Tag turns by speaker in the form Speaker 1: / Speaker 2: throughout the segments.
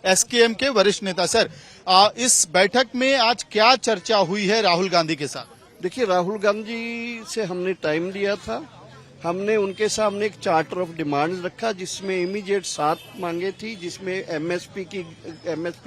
Speaker 1: SKM के वरिष्ठ नेता। सर, इस बैठक में आज क्या चर्चा हुई है राहुल गांधी के साथ?
Speaker 2: देखिए, राहुल गांधी से हमने टाइम लिया था। हमने उनके सामने एक चार्टर ऑफ डिमांड्स रखा जिसमें इमीडिएट 7 मांगे थी, जिसमें एमएसपी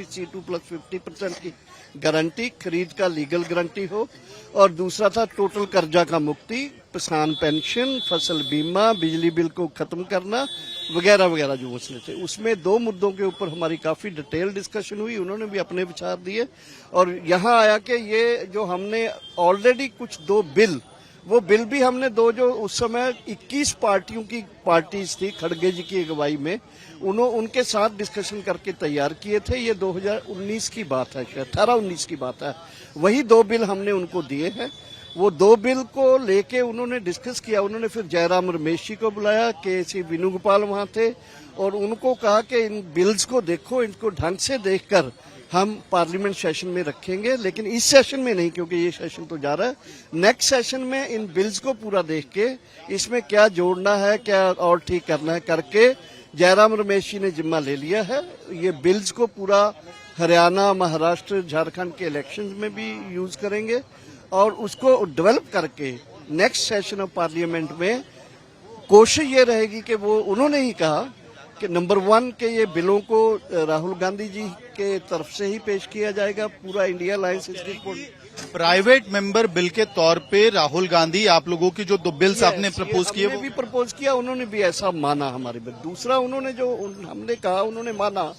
Speaker 2: C2 प्लस 50% की गारंटी, खरीद का लीगल गारंटी हो, और दूसरा था टोटल कर्जा का मुक्ति, किसान पेंशन, फसल बीमा, बिजली बिल को खत्म करना वगैरह वगैरह जो मसले थे। उसमें 2 मुद्दों के ऊपर हमारी काफी डिटेल डिस्कशन हुई, उन्होंने भी अपने विचार दिए और यहाँ आया कि ये जो हमने ऑलरेडी कुछ 2 बिल, वो बिल भी हमने 2 जो उस समय 21 पार्टियों की पार्टीज थी खड़गे जी की अगुवाई में, उनके साथ डिस्कशन करके तैयार किए थे। ये 2019 की बात है, शायद 18-19 की बात है। वही 2 बिल हमने उनको दिए हैं। वो 2 बिल को लेके उन्होंने डिस्कस किया। उन्होंने फिर जयराम रमेश जी को बुलाया, के.सी. वेणुगोपाल वहां थे, और उनको कहा कि इन बिल्स को देखो, इनको ढंग से देखकर हम पार्लियामेंट सेशन में रखेंगे, लेकिन इस सेशन में नहीं, क्योंकि ये सेशन तो जा रहा है। नेक्स्ट सेशन में इन बिल्स को पूरा देख के इसमें क्या जोड़ना है, क्या और ठीक करना है करके जयराम रमेश जी ने जिम्मा ले लिया है। ये बिल्स को पूरा हरियाणा, महाराष्ट्र, झारखंड के इलेक्शंस में भी यूज करेंगे और उसको डेवलप करके नेक्स्ट सेशन ऑफ पार्लियामेंट में कोशिश ये रहेगी कि वो, उन्होंने ही कहा कि नंबर 1 के ये बिलों को राहुल गांधी जी के तरफ से ही पेश किया जाएगा। पूरा India alliance
Speaker 1: private member bill के तौर पे राहुल गांधी, आप लोगों की जो 2 बिल्स आपने प्रपोज किए, वो
Speaker 2: भी प्रपोज किया, उन्होंने भी ऐसा माना हमारी बात। दूसरा, उन्होंने जो हमने कहा उन्होंने माना।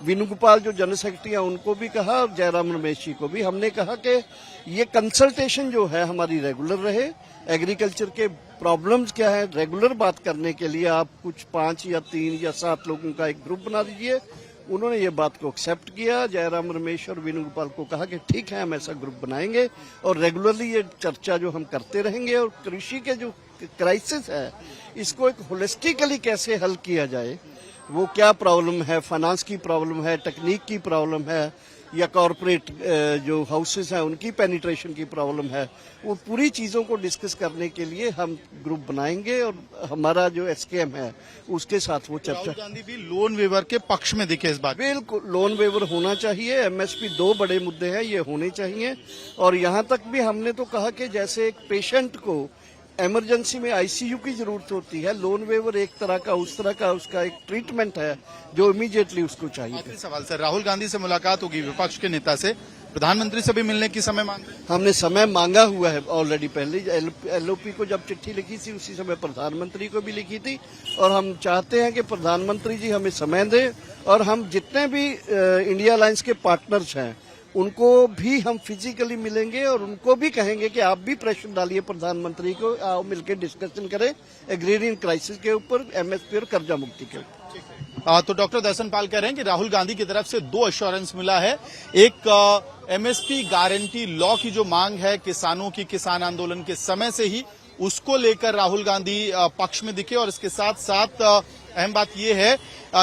Speaker 2: वेणुगोपाल जो जनरल सेक्रेटरी हैं उनको भी कहा, और जयराम रमेश जी को भी हमने कहा कि ये कंसल्टेशन जो है हमारी रेगुलर रहे। एग्रीकल्चर के प्रॉब्लम्स क्या है, रेगुलर बात करने के लिए आप कुछ 5 या 3 या 7 लोगों का एक ग्रुप बना दीजिए। उन्होंने ये बात को एक्सेप्ट किया। जयराम रमेश और वेणुगोपाल को कहा कि ठीक है, हम ऐसा ग्रुप बनाएंगे और रेगुलरली ये चर्चा जो हम करते रहेंगे, और कृषि के जो क्राइसिस है इसको एक होलिस्टिकली कैसे हल किया जाए, वो क्या प्रॉब्लम है, फाइनेंस की प्रॉब्लम है, टेक्निक की प्रॉब्लम है, या कॉरपोरेट जो हाउसेस हैं उनकी पेनिट्रेशन की प्रॉब्लम है, वो पूरी चीजों को डिस्कस करने के लिए हम ग्रुप बनाएंगे और हमारा जो एसकेएम है उसके साथ वो चर्चा।
Speaker 1: राहुल गांधी भी लोन वेवर के पक्ष में दिखे इस बात।
Speaker 2: बिल्कुल, लोन वेवर होना चाहिए। एमएसपी 2 बड़े मुद्दे हैं, ये होने चाहिए। और यहाँ तक भी हमने तो कहा कि जैसे एक पेशेंट को इमरजेंसी में आईसीयू की जरूरत होती है, लोन वेवर एक तरह का उस तरह का उसका एक ट्रीटमेंट है जो इमीडिएटली उसको चाहिए।
Speaker 1: आखिरी सवाल सर, राहुल गांधी से मुलाकात होगी विपक्ष के नेता से, प्रधानमंत्री से भी मिलने की समय मांग रहे हैं?
Speaker 2: हमने समय मांगा हुआ है ऑलरेडी। पहले एलओपी को जब चिट्ठी लिखी थी उसी समय प्रधानमंत्री को भी लिखी थी, और हम चाहते हैं कि प्रधानमंत्री जी हमें समय दें, और हम जितने भी इंडिया अलायंस के पार्टनर्स हैं उनको भी हम फिजिकली मिलेंगे और उनको भी कहेंगे कि आप भी प्रेशर डालिए प्रधानमंत्री को, आओ मिलकर डिस्कशन करें एग्रीरियन क्राइसिस के ऊपर, एमएसपी और कर्जा मुक्ति के ऊपर।
Speaker 1: तो डॉक्टर दर्शन पाल कह रहे हैं कि राहुल गांधी की तरफ से 2 एश्योरेंस मिला है। एक एमएसपी गारंटी लॉ की जो मांग है किसानों की, किसान आंदोलन के समय से ही, उसको लेकर राहुल गांधी पक्ष में दिखे, और इसके साथ साथ अहम बात यह है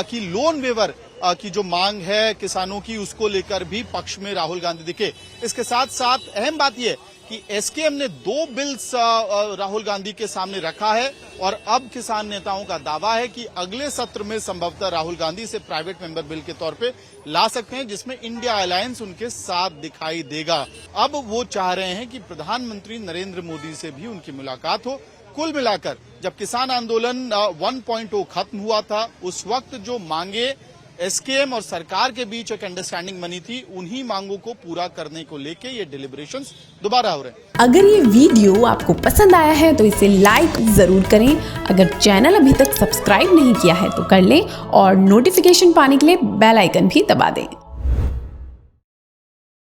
Speaker 1: कि लोन वेवर की जो मांग है किसानों की, उसको लेकर भी पक्ष में राहुल गांधी दिखे। इसके साथ साथ अहम बात यह कि एसकेएम ने 2 बिल्स राहुल गांधी के सामने रखा है, और अब किसान नेताओं का दावा है कि अगले सत्र में संभवतः राहुल गांधी से प्राइवेट मेंबर बिल के तौर पे ला सकते हैं, जिसमें इंडिया अलायंस उनके साथ दिखाई देगा। अब वो चाह रहे हैं कि प्रधानमंत्री नरेंद्र मोदी से भी उनकी मुलाकात हो। कुल मिलाकर जब किसान आंदोलन 1.0 खत्म हुआ था, उस वक्त जो मांगे एसकेएम और सरकार के बीच एक अंडरस्टैंडिंग बनी थी, उन्हीं मांगों को पूरा करने को लेके ये डिलिब्रेशंस दोबारा हो रहे हैं।
Speaker 3: अगर ये वीडियो आपको पसंद आया है तो इसे लाइक जरूर करें। अगर चैनल अभी तक सब्सक्राइब नहीं किया है तो कर लें, और नोटिफिकेशन पाने के लिए बेल आइकन भी दबा दें।